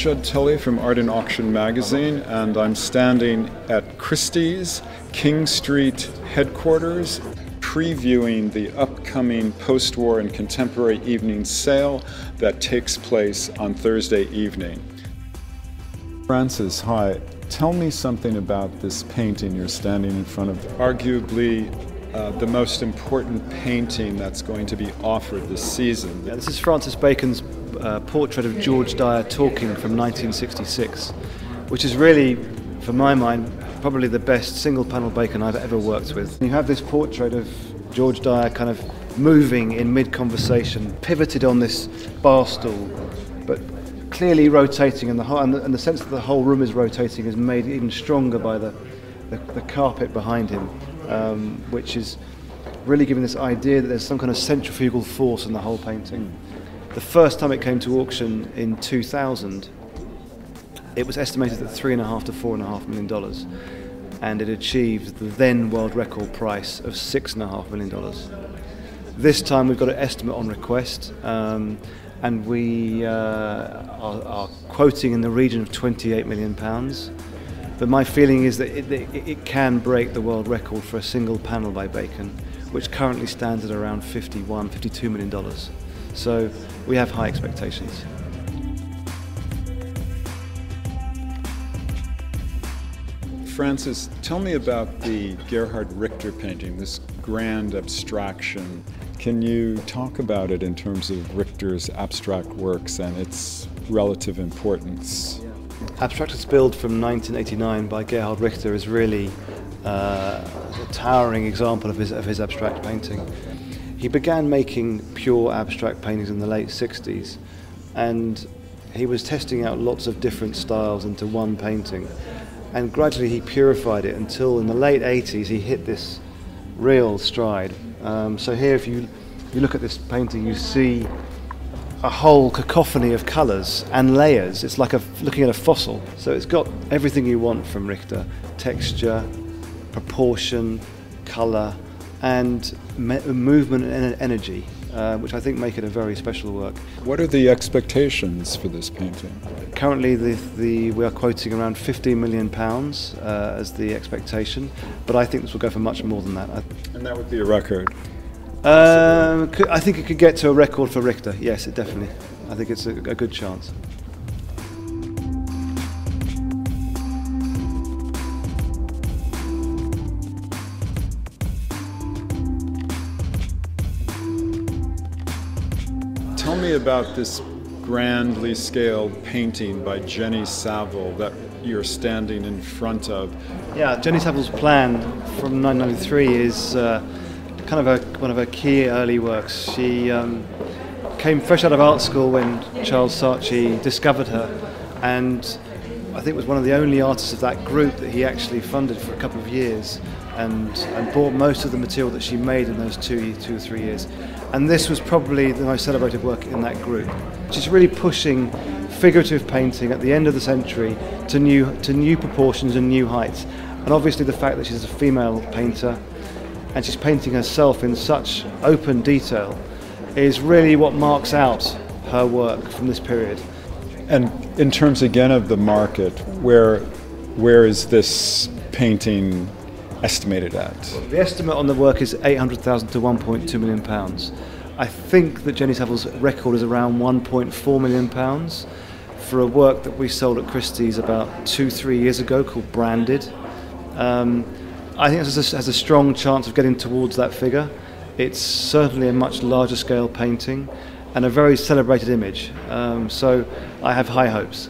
Judd Tully from Art and Auction magazine, and I'm standing at Christie's King Street headquarters previewing the upcoming post-war and contemporary evening sale that takes place on Thursday evening. Francis, hi. Tell me something about this painting you're standing in front of. Arguably the most important painting that's going to be offered this season. Yeah, this is Francis Bacon's portrait of George Dyer talking from 1966, which is really, for my mind, probably the best single panel Bacon I've ever worked with. You have this portrait of George Dyer kind of moving in mid-conversation, pivoted on this bar stool, but clearly rotating, and the sense that the whole room is rotating is made even stronger by the carpet behind him, which is really giving this idea that there's some kind of centrifugal force in the whole painting. The first time it came to auction in 2000, it was estimated at $3.5 to $4.5 million, and it achieved the then world record price of $6.5 million. This time we've got an estimate on request, and we are quoting in the region of £28 million. But my feeling is that it can break the world record for a single panel by Bacon, which currently stands at around $52 million. So we have high expectations. Francis, tell me about the Gerhard Richter painting, this grand abstraction. Can you talk about it in terms of Richter's abstract works and its relative importance? Abstractus Bild from 1989 by Gerhard Richter is really a towering example of his abstract painting. He began making pure abstract paintings in the late 60s, and he was testing out lots of different styles into one painting, and gradually he purified it until in the late 80s he hit this real stride. So here, if you look at this painting, you see a whole cacophony of colours and layers. It's like looking at a fossil. So it's got everything you want from Richter: texture, proportion, colour, and movement and energy, which I think make it a very special work. What are the expectations for this painting? Currently we are quoting around £15 million as the expectation, but I think this will go for much more than that. And that would be a record? I think it could get to a record for Richter, yes, it definitely. I think it's a good chance. Tell me about this grandly scaled painting by Jenny Saville that you're standing in front of. Yeah, Jenny Saville's plan from 1993 is kind of one of her key early works. She came fresh out of art school when Charles Saatchi discovered her, and I think was one of the only artists of that group that he actually funded for a couple of years, and bought most of the material that she made in those two or 3 years. And this was probably the most celebrated work in that group. She's really pushing figurative painting at the end of the century to new proportions and new heights. And obviously the fact that she's a female painter and she's painting herself in such open detail is really what marks out her work from this period. And in terms again of the market, where is this painting estimated at? The estimate on the work is £800,000 to £1.2 million. I think that Jenny Saville's record is around £1.4 million for a work that we sold at Christie's about 2-3 years ago called Branded. I think it has a strong chance of getting towards that figure. It's certainly a much larger scale painting and a very celebrated image, so I have high hopes.